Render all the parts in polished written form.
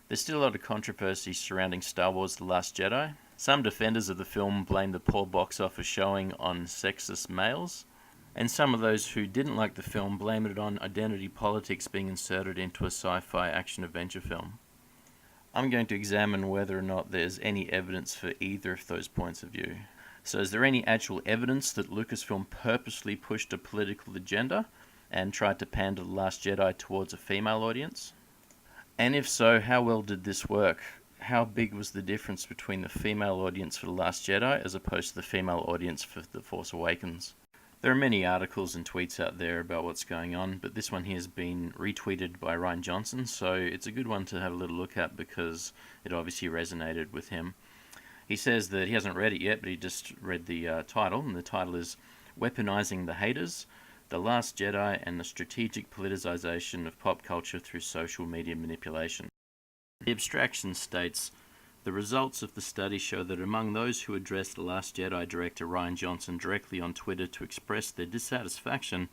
There's still a lot of controversy surrounding Star Wars The Last Jedi. Some defenders of the film blame the poor box office showing on sexist males, and some of those who didn't like the film blame it on identity politics being inserted into a sci-fi action-adventure film. I'm going to examine whether or not there's any evidence for either of those points of view. So is there any actual evidence that Lucasfilm purposely pushed a political agenda and tried to pander The Last Jedi towards a female audience? And if so, how well did this work? How big was the difference between the female audience for The Last Jedi as opposed to the female audience for The Force Awakens? There are many articles and tweets out there about what's going on, but this one here has been retweeted by Ryan Johnson, so it's a good one to have a little look at because it obviously resonated with him. He says that he hasn't read it yet, but he just read the title, and the title is Weaponizing the Haters, The Last Jedi and the Strategic Politicization of Pop Culture Through Social Media Manipulation. The abstraction states, the results of the study show that among those who addressed The Last Jedi director Ryan Johnson directly on Twitter to express their dissatisfaction,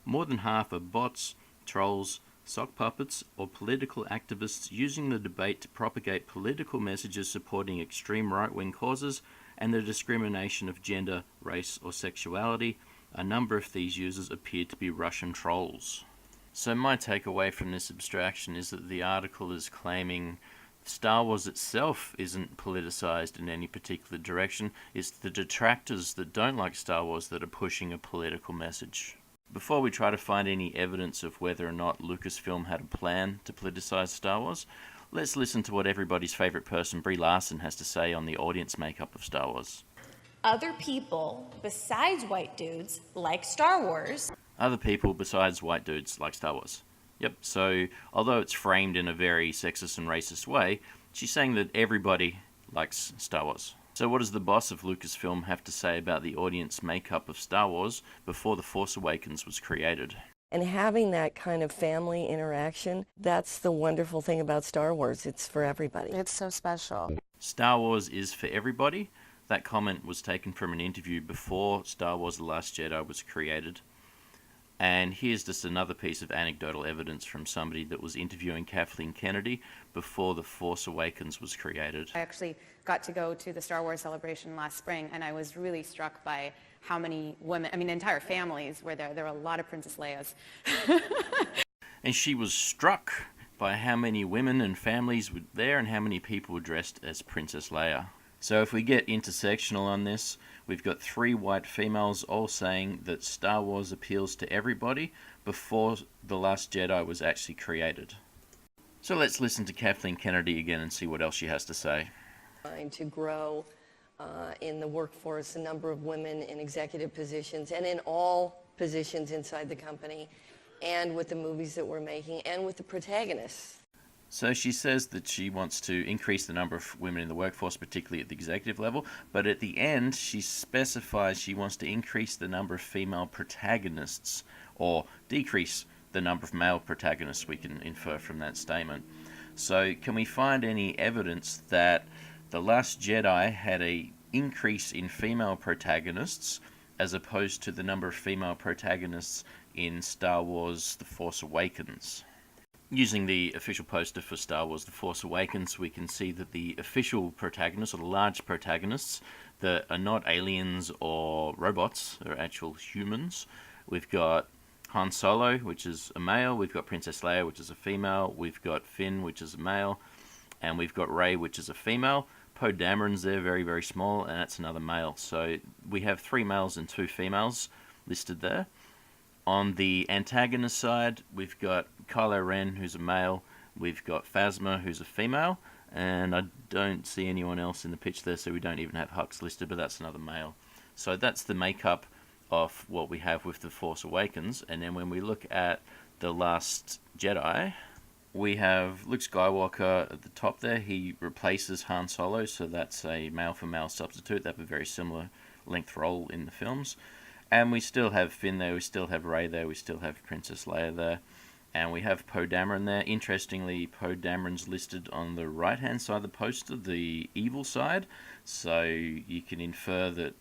more than half are bots, trolls, sock puppets, or political activists using the debate to propagate political messages supporting extreme right-wing causes and the discrimination of gender, race, or sexuality. A number of these users appear to be Russian trolls. So my takeaway from this abstraction is that the article is claiming Star Wars itself isn't politicized in any particular direction. It's the detractors that don't like Star Wars that are pushing a political message. Before we try to find any evidence of whether or not Lucasfilm had a plan to politicize Star Wars, let's listen to what everybody's favorite person, Brie Larson, has to say on the audience makeup of Star Wars. Other people besides white dudes like Star Wars. Other people besides white dudes like Star Wars. Yep, so although it's framed in a very sexist and racist way, she's saying that everybody likes Star Wars. So what does the boss of Lucasfilm have to say about the audience makeup of Star Wars before The Force Awakens was created? And having that kind of family interaction, that's the wonderful thing about Star Wars. It's for everybody. It's so special. Star Wars is for everybody. That comment was taken from an interview before Star Wars The Last Jedi was created. And here's just another piece of anecdotal evidence from somebody that was interviewing Kathleen Kennedy before The Force Awakens was created. I actually got to go to the Star Wars celebration last spring, and I was really struck by how many women, entire families were there. There were a lot of Princess Leia's. And she was struck by how many women and families were there and how many people were dressed as Princess Leia. So if we get intersectional on this, we've got 3 white females all saying that Star Wars appeals to everybody before The Last Jedi was actually created. So let's listen to Kathleen Kennedy again and see what else she has to say. Trying to grow in the workforce, a number of women in executive positions and in all positions inside the company, and with the movies that we're making and with the protagonists. So she says that she wants to increase the number of women in the workforce, particularly at the executive level, but at the end she specifies she wants to increase the number of female protagonists, or decrease the number of male protagonists, we can infer from that statement. So can we find any evidence that The Last Jedi had an increase in female protagonists as opposed to the number of female protagonists in Star Wars The Force Awakens? Using the official poster for Star Wars The Force Awakens, we can see that the official protagonists, or the large protagonists, that are not aliens or robots, are actual humans. We've got Han Solo, which is a male, we've got Princess Leia, which is a female, we've got Finn, which is a male, and we've got Rey, which is a female. Poe Dameron's there, very, very small, and that's another male. So we have 3 males and 2 females listed there. On the antagonist side, we've got Kylo Ren, who's a male, we've got Phasma, who's a female, and I don't see anyone else in the pitch there, so we don't even have Hux listed, but that's another male. So that's the makeup of what we have with The Force Awakens. And then when we look at The Last Jedi, we have Luke Skywalker at the top there. He replaces Han Solo, so that's a male-for-male substitute. They have a very similar length role in the films. And we still have Finn there, we still have Rey there, we still have Princess Leia there. And we have Poe Dameron there. Interestingly, Poe Dameron's listed on the right-hand side of the poster, the evil side. So you can infer that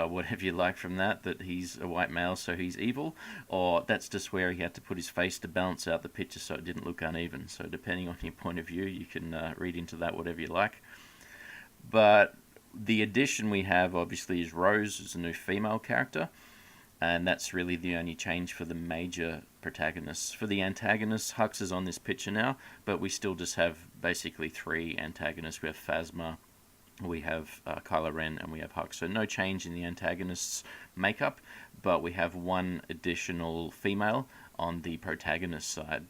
whatever you like from that he's a white male, so he's evil, or that's just where he had to put his face to balance out the picture so it didn't look uneven. So depending on your point of view, you can read into that whatever you like. But the addition we have, obviously, is Rose as a new female character, and that's really the only change for the major protagonists. For the antagonists, Hux is on this picture now, but we still just have basically 3 antagonists. We have Phasma, we have Kylo Ren, and we have Hux. So no change in the antagonists' makeup, but we have 1 additional female on the protagonist side.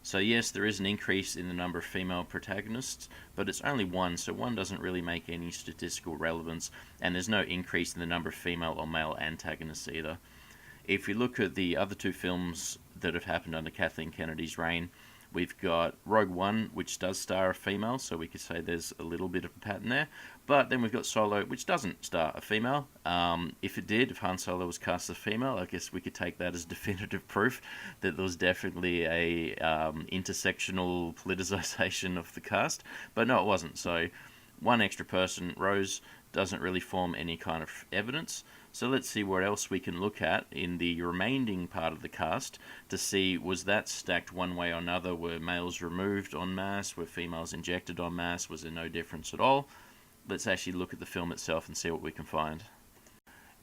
So yes, there is an increase in the number of female protagonists, but it's only 1, so 1 doesn't really make any statistical relevance, and there's no increase in the number of female or male antagonists either. If you look at the other 2 films that have happened under Kathleen Kennedy's reign, we've got Rogue One, which does star a female, so we could say there's a little bit of a pattern there. But then we've got Solo, which doesn't star a female. If it did, if Han Solo was cast as a female, I guess we could take that as definitive proof that there was definitely a intersectional politicization of the cast. But no, it wasn't. So 1 extra person, Rose, doesn't really form any kind of evidence. So let's see what else we can look at in the remaining part of the cast to see, was that stacked one way or another? Were males removed en masse? Were females injected en masse? Was there no difference at all? Let's actually look at the film itself and see what we can find.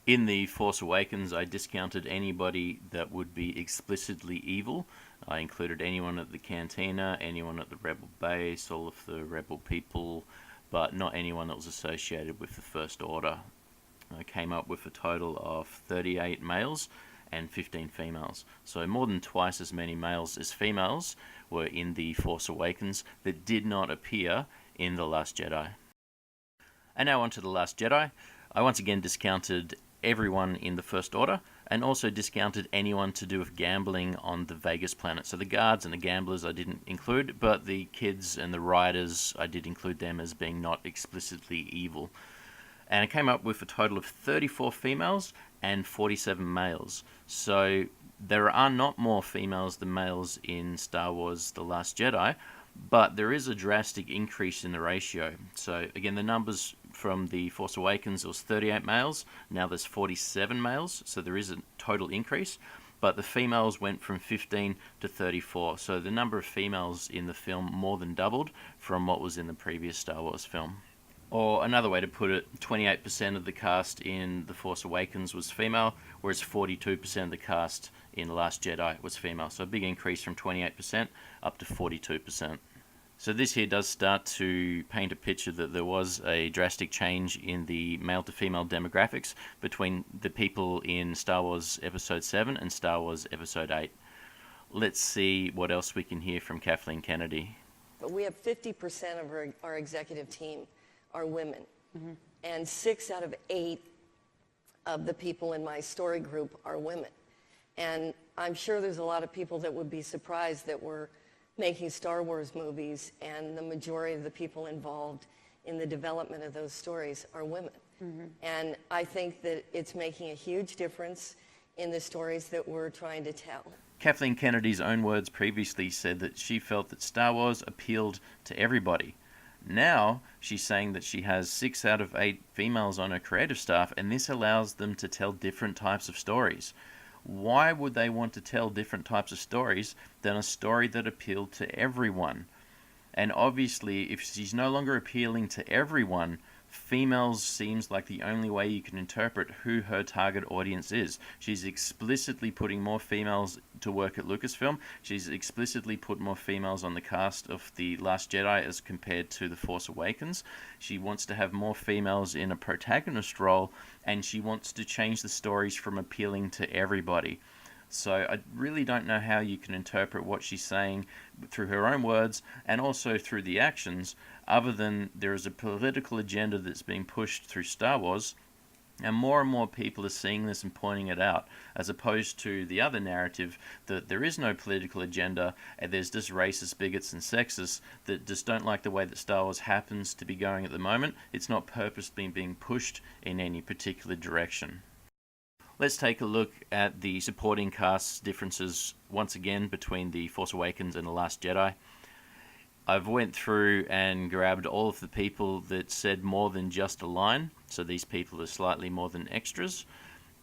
In The Force Awakens, I discounted anybody that would be explicitly evil. I included anyone at the cantina, anyone at the Rebel base, all of the Rebel people, but not anyone that was associated with the First Order. I came up with a total of 38 males and 15 females. So more than twice as many males as females were in The Force Awakens that did not appear in The Last Jedi. And now on to The Last Jedi. I once again discounted everyone in the First Order, and also discounted anyone to do with gambling on the Vegas planet. So the guards and the gamblers I didn't include, but the kids and the riders, I did include them as being not explicitly evil. And I came up with a total of 34 females and 47 males. So there are not more females than males in Star Wars The Last Jedi, but there is a drastic increase in the ratio. So again, the numbers from The Force Awakens, it was 38 males, now there's 47 males, so there is a total increase, but the females went from 15 to 34, so the number of females in the film more than doubled from what was in the previous Star Wars film. Or another way to put it, 28% of the cast in The Force Awakens was female, whereas 42% of the cast in The Last Jedi was female. So a big increase from 28% up to 42%. So this here does start to paint a picture that there was a drastic change in the male to female demographics between the people in Star Wars Episode 7 and Star Wars Episode 8. Let's see what else we can hear from Kathleen Kennedy. But we have 50% of our executive team are women. Mm-hmm. And 6 out of 8 of the people in my story group are women. And I'm sure there's a lot of people that would be surprised that we're making Star Wars movies and the majority of the people involved in the development of those stories are women. Mm-hmm. And I think that it's making a huge difference in the stories that we're trying to tell. Kathleen Kennedy's own words previously said that she felt that Star Wars appealed to everybody. Now, she's saying that she has 6 out of 8 females on her creative staff, and this allows them to tell different types of stories. Why would they want to tell different types of stories than a story that appealed to everyone? And obviously, if she's no longer appealing to everyone, females seems like the only way you can interpret who her target audience is. She's explicitly putting more females to work at Lucasfilm. She's explicitly put more females on the cast of The Last Jedi as compared to The Force Awakens. She wants to have more females in a protagonist role, and she wants to change the stories from appealing to everybody. So I really don't know how you can interpret what she's saying through her own words and also through the actions, other than there is a political agenda that's being pushed through Star Wars, and more people are seeing this and pointing it out, as opposed to the other narrative that there is no political agenda and there's just racist, bigots and sexists that just don't like the way that Star Wars happens to be going at the moment. It's not purposely being pushed in any particular direction. Let's take a look at the supporting cast differences once again between The Force Awakens and The Last Jedi. I've went through and grabbed all of the people that said more than just a line So these people are slightly more than extras.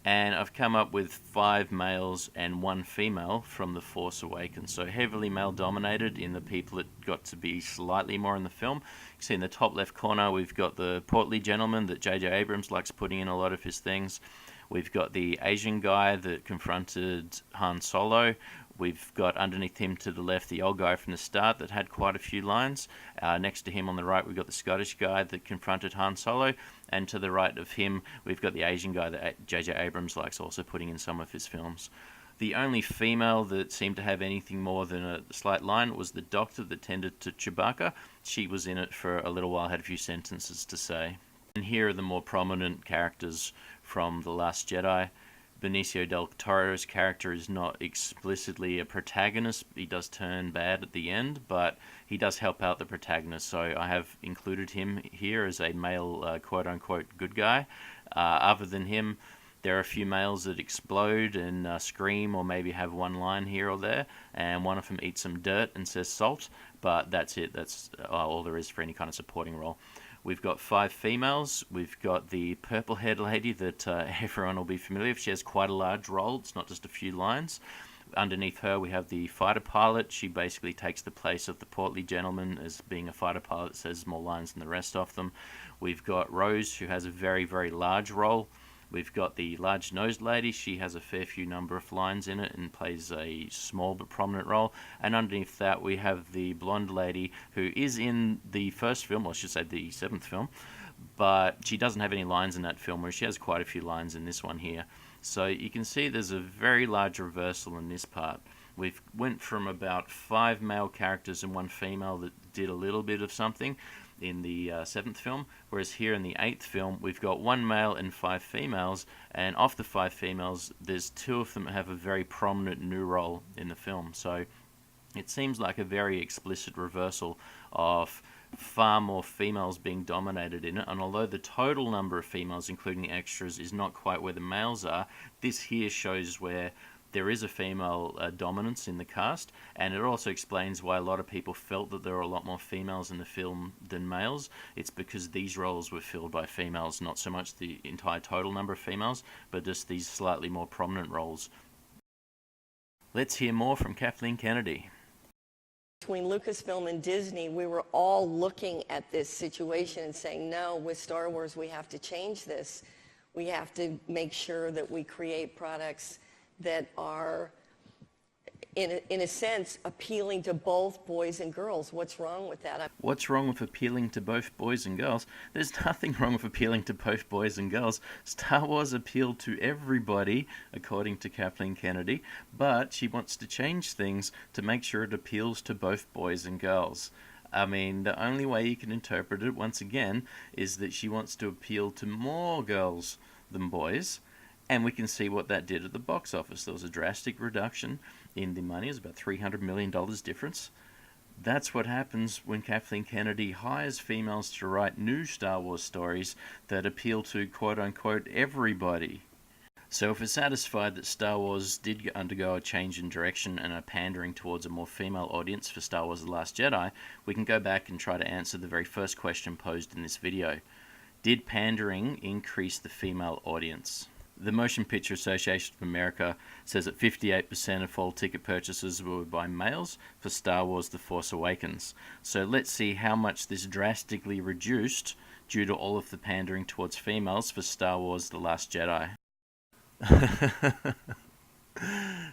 And I've come up with 5 males and 1 female from The Force Awakens. So heavily male dominated in the people that got to be slightly more in the film. You can see in the top left corner we've got the portly gentleman that J.J. Abrams likes putting in a lot of his things. We've got the Asian guy that confronted Han Solo. We've got underneath him to the left the old guy from the start that had quite a few lines. Next to him on the right we've got the Scottish guy that confronted Han Solo. And to the right of him we've got the Asian guy that J.J. Abrams likes also putting in some of his films. The only female that seemed to have anything more than a slight line was the doctor that tended to Chewbacca. She was in it for a little while, had a few sentences to say. And here are the more prominent characters from The Last Jedi. Benicio del Toro's character is not explicitly a protagonist. He does turn bad at the end, but he does help out the protagonist, so I have included him here as a male quote-unquote good guy. Other than him, there are a few males that explode and scream or maybe have one line here or there, and one of them eats some dirt and says salt, but that's it. That's all there is for any kind of supporting role. We've got 5 females. We've got the purple-haired lady that everyone will be familiar with. She has quite a large role. It's not just a few lines. Underneath her, we have the fighter pilot. She basically takes the place of the portly gentleman as being a fighter pilot, says more lines than the rest of them. We've got Rose, who has a very, very large role. We've got the large-nosed lady. She has a fair few number of lines in it and plays a small but prominent role. And underneath that, we have the blonde lady who is in the first film, or I should say the 7th film, but she doesn't have any lines in that film, whereas she has quite a few lines in this one here. So you can see there's a very large reversal in this part. We've went from about 5 male characters and 1 female that did a little bit of something in the 7th film, whereas here in the 8th film we've got 1 male and 5 females, and of the 5 females there's 2 of them that have a very prominent new role in the film. So it seems like a very explicit reversal of far more females being dominated in it, and although the total number of females including the extras is not quite where the males are, this here shows where there is a female dominance in the cast, and it also explains why a lot of people felt that there were a lot more females in the film than males. It's because these roles were filled by females, not so much the entire total number of females, but just these slightly more prominent roles. Let's hear more from Kathleen Kennedy. Between Lucasfilm and Disney, we were all looking at this situation and saying, no, with Star Wars we have to change this. We have to make sure that we create products that are, in a sense, appealing to both boys and girls. What's wrong with that? What's wrong with appealing to both boys and girls? There's nothing wrong with appealing to both boys and girls. Star Wars appealed to everybody, according to Kathleen Kennedy, but she wants to change things to make sure it appeals to both boys and girls. I mean, the only way you can interpret it, once again, is that she wants to appeal to more girls than boys. And we can see what that did at the box office. There was a drastic reduction in the money. It was about $300 million difference. That's what happens when Kathleen Kennedy hires females to write new Star Wars stories that appeal to quote-unquote everybody. So if we're satisfied that Star Wars did undergo a change in direction and are pandering towards a more female audience for Star Wars The Last Jedi, we can go back and try to answer the very first question posed in this video. Did pandering increase the female audience? The Motion Picture Association of America says that 58% of all ticket purchases were by males for Star Wars The Force Awakens. So let's see how much this drastically reduced due to all of the pandering towards females for Star Wars The Last Jedi.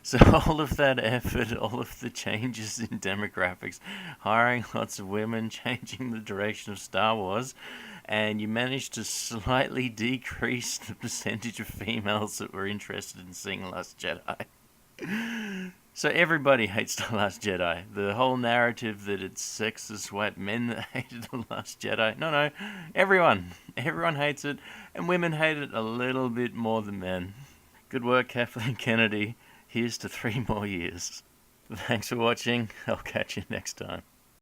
So all of that effort, all of the changes in demographics, hiring lots of women, changing the direction of Star Wars, and you managed to slightly decrease the percentage of females that were interested in seeing Last Jedi. So everybody hates The Last Jedi. The whole narrative that it's sexist white men that hated The Last Jedi. No, everyone hates it, and women hate it a little bit more than men. Good work, Kathleen Kennedy. Here's to 3 more years. Thanks for watching. I'll catch you next time.